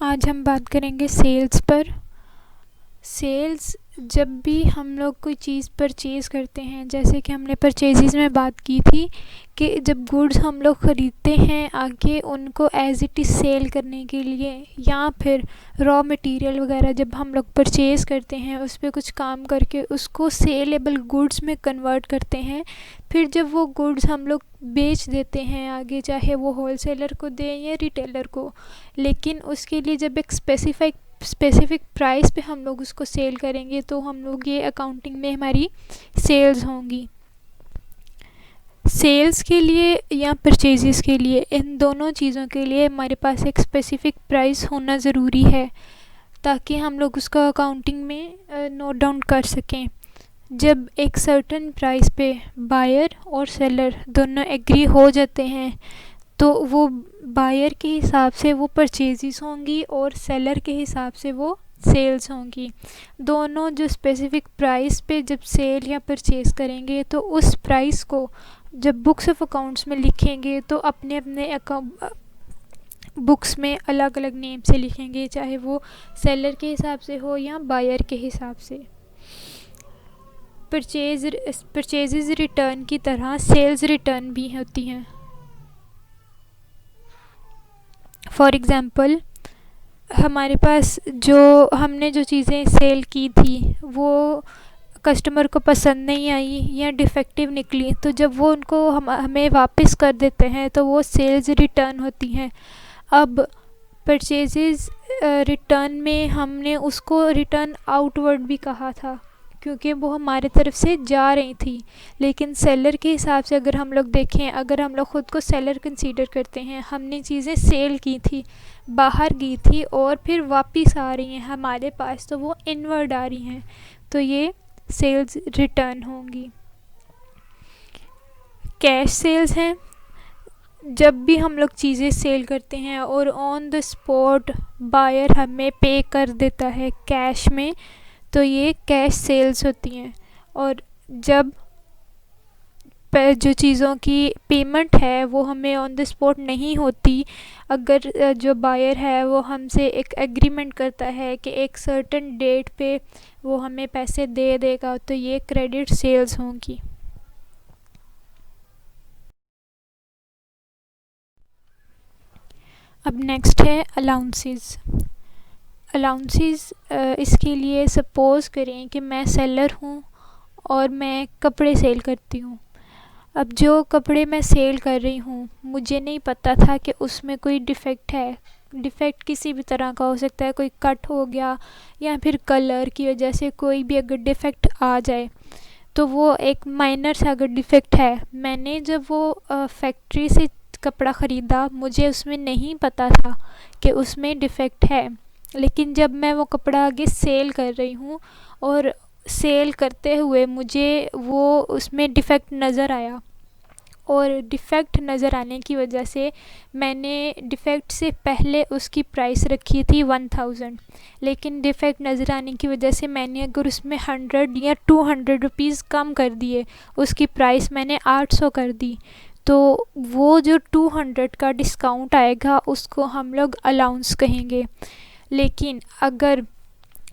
आज हम बात करेंगे सेल्स पर। सेल्स जब भी हम लोग कोई चीज़ परचेज़ करते हैं, जैसे कि हमने परचेज़ में बात की थी कि जब गुड्स हम लोग ख़रीदते हैं आगे उनको एज़ इट इज़ सेल करने के लिए, या फिर रॉ मटेरियल वगैरह जब हम लोग परचेज़ करते हैं उस पर कुछ काम करके उसको सेलेबल गुड्स में कन्वर्ट करते हैं। फिर जब वो गुड्स हम लोग बेच देते हैं आगे, चाहे वो होलसेलर को दें या रिटेलर को, लेकिन उसके लिए जब एक स्पेसिफ़िक प्राइस पे हम लोग उसको सेल करेंगे तो हम लोग ये अकाउंटिंग में हमारी सेल्स होंगी। सेल्स के लिए या परचेज़ के लिए, इन दोनों चीज़ों के लिए हमारे पास एक स्पेसिफ़िक प्राइस होना ज़रूरी है ताकि हम लोग उसका अकाउंटिंग में नोट डाउन कर सकें। जब एक सर्टेन प्राइस पे बायर और सेलर दोनों एग्री हो जाते हैं तो वो बायर के हिसाब से वो परचेज़ होंगी और सेलर के हिसाब से वो सेल्स होंगी। दोनों जो स्पेसिफ़िक प्राइस पे जब सेल या परचेज़ करेंगे तो उस प्राइस को जब बुक्स ऑफ अकाउंट्स में लिखेंगे तो अपने अपने बुक्स में अलग अलग नेम से लिखेंगे, चाहे वो सेलर के हिसाब से हो या बायर के हिसाब से। परचेज़ रिटर्न की तरह सेल्स रिटर्न भी होती हैं। फॉर एग्ज़ाम्पल, हमारे पास हमने जो चीज़ें सेल की थी वो कस्टमर को पसंद नहीं आई या डिफ़ेक्टिव निकली, तो जब वो उनको हमें वापस कर देते हैं तो वो सेल्स रिटर्न होती हैं। अब परचेज़ रिटर्न में हमने उसको रिटर्न आउटवर्ड भी कहा था क्योंकि वो हमारे तरफ से जा रही थी, लेकिन सेलर के हिसाब से अगर हम लोग देखें, अगर हम लोग ख़ुद को सेलर कंसीडर करते हैं, हमने चीज़ें सेल की थी, बाहर गई थी और फिर वापस आ रही हैं हमारे पास, तो वो इनवर्ड आ रही हैं, तो ये सेल्स रिटर्न होंगी। कैश सेल्स हैं जब भी हम लोग चीज़ें सेल करते हैं और ऑन द स्पॉट बायर हमें पे कर देता है कैश में, तो ये कैश सेल्स होती हैं। और जब जो चीज़ों की पेमेंट है वो हमें ऑन द स्पॉट नहीं होती, अगर जो बायर है वो हमसे एक एग्रीमेंट करता है कि एक सर्टेन डेट पे वो हमें पैसे दे देगा, तो ये क्रेडिट सेल्स होंगी। अब नेक्स्ट है अलाउंसेस। इसके लिए सपोज़ करें कि मैं सेलर हूँ और मैं कपड़े सेल करती हूँ। अब जो कपड़े मैं सेल कर रही हूँ मुझे नहीं पता था कि उसमें कोई डिफ़ेक्ट है। डिफ़ेक्ट किसी भी तरह का हो सकता है, कोई कट हो गया या फिर कलर की वजह से कोई भी अगर डिफ़ेक्ट आ जाए तो वो एक माइनर सा अगर डिफ़ेक्ट है। मैंने जब वो फैक्ट्री से कपड़ा ख़रीदा मुझे उसमें नहीं पता था कि उसमें डिफ़ेक्ट है, लेकिन जब मैं वो कपड़ा आगे सेल कर रही हूँ और सेल करते हुए मुझे वो उसमें डिफ़ेक्ट नज़र आया, और डिफ़ेक्ट नज़र आने की वजह से मैंने डिफ़ेक्ट से पहले उसकी प्राइस रखी थी 1000, लेकिन डिफ़ेक्ट नज़र आने की वजह से मैंने अगर उसमें 100 या 200 रुपीज़ कम कर दिए, उसकी प्राइस मैंने 800 कर दी, तो वो जो 200 का डिस्काउंट आएगा उसको हम लोग अलाउंस कहेंगे। लेकिन अगर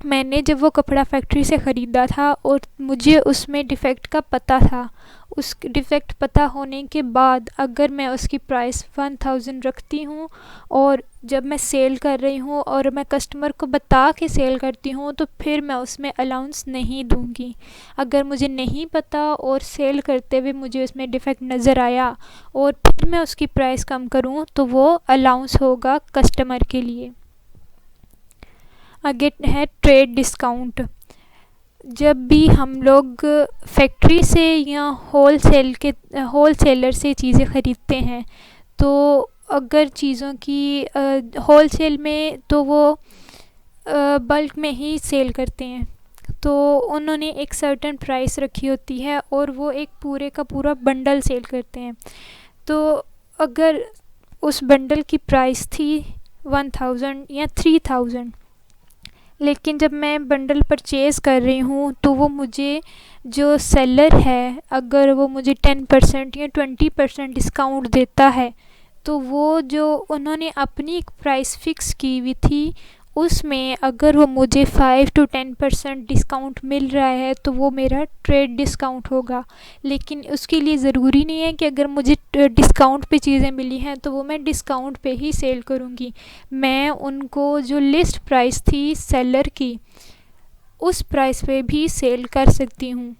मैंने जब वो कपड़ा फैक्ट्री से ख़रीदा था और मुझे उसमें डिफ़ेक्ट का पता था, उस डिफ़ेक्ट पता होने के बाद अगर मैं उसकी प्राइस 1000 रखती हूँ और जब मैं सेल कर रही हूँ और मैं कस्टमर को बता के सेल करती हूँ तो फिर मैं उसमें अलाउंस नहीं दूँगी। अगर मुझे नहीं पता और सेल करते हुए मुझे उसमें डिफ़ेक्ट नज़र आया और फिर मैं उसकी प्राइस कम करूँ तो वो अलाउंस होगा कस्टमर के लिए। आगे है ट्रेड डिस्काउंट। जब भी हम लोग फैक्ट्री से या होलसेलर से चीज़ें ख़रीदते हैं तो अगर चीज़ों की होलसेल में तो वो बल्क में ही सेल करते हैं, तो उन्होंने एक सर्टेन प्राइस रखी होती है और वो एक पूरे का पूरा बंडल सेल करते हैं। तो अगर उस बंडल की प्राइस थी 1000 या 3000, लेकिन जब मैं बंडल परचेज़ कर रही हूँ तो वो मुझे जो सेलर है अगर वो मुझे 10% या 20% डिस्काउंट देता है तो वो जो उन्होंने अपनी एक प्राइस फ़िक्स की हुई थी, उसमें अगर वो मुझे 5 to 10% डिस्काउंट मिल रहा है तो वो मेरा ट्रेड डिस्काउंट होगा। लेकिन उसके लिए ज़रूरी नहीं है कि अगर मुझे डिस्काउंट पे चीज़ें मिली हैं तो वो मैं डिस्काउंट पे ही सेल करूँगी। मैं उनको जो लिस्ट प्राइस थी सेलर की, उस प्राइस पे भी सेल कर सकती हूँ।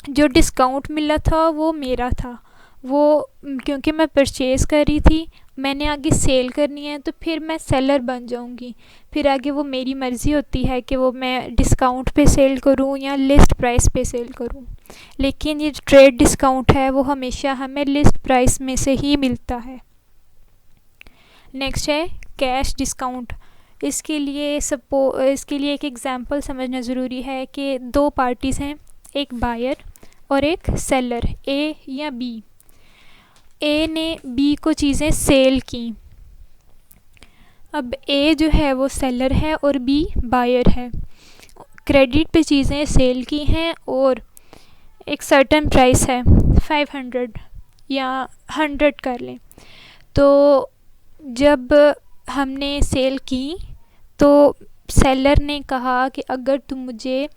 जो डिस्काउंट मिला था वो मेरा था, वो क्योंकि मैं परचेज़ कर रही थी, मैंने आगे सेल करनी है तो फिर मैं सेलर बन जाऊंगी। फिर आगे वो मेरी मर्ज़ी होती है कि वो मैं डिस्काउंट पे सेल करूं या लिस्ट प्राइस पे सेल करूं। लेकिन ये ट्रेड डिस्काउंट है वो हमेशा हमें लिस्ट प्राइस में से ही मिलता है। नेक्स्ट है कैश डिस्काउंट। इसके लिए एक एग्ज़ाम्पल समझना ज़रूरी है कि दो पार्टीज़ हैं, एक बायर और एक सेलर, ए या बी। ए ने बी को चीज़ें सेल की। अब ए जो है वो सेलर है और बी बायर है। क्रेडिट पे चीज़ें सेल की हैं और एक सर्टेन प्राइस है 500 या 100 कर लें। तो जब हमने सेल की तो सेलर ने कहा कि अगर तुम मुझे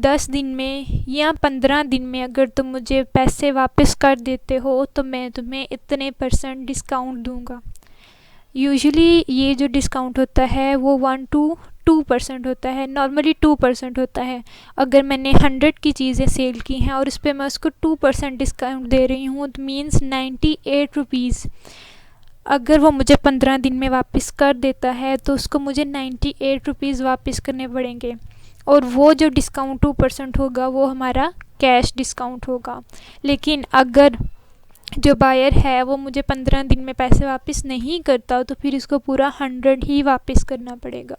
10 दिन में या 15 दिन में अगर तुम मुझे पैसे वापस कर देते हो तो मैं तुम्हें इतने % डिस्काउंट दूंगा। यूजुअली ये जो डिस्काउंट होता है वो 1 to 2% होता है, नॉर्मली 2% होता है। अगर मैंने 100 की चीज़ें सेल की हैं और उस पर मैं उसको 2% डिस्काउंट दे रही हूँ तो मीन्स 98 रुपीज़। अगर वो मुझे 15 दिन में वापस कर देता है तो उसको मुझे 98 रुपीज़ वापस करने पड़ेंगे, और वो जो डिस्काउंट 2% होगा वो हमारा कैश डिस्काउंट होगा। लेकिन अगर जो बायर है वो मुझे 15 दिन में पैसे वापस नहीं करता तो फिर इसको पूरा 100 ही वापस करना पड़ेगा।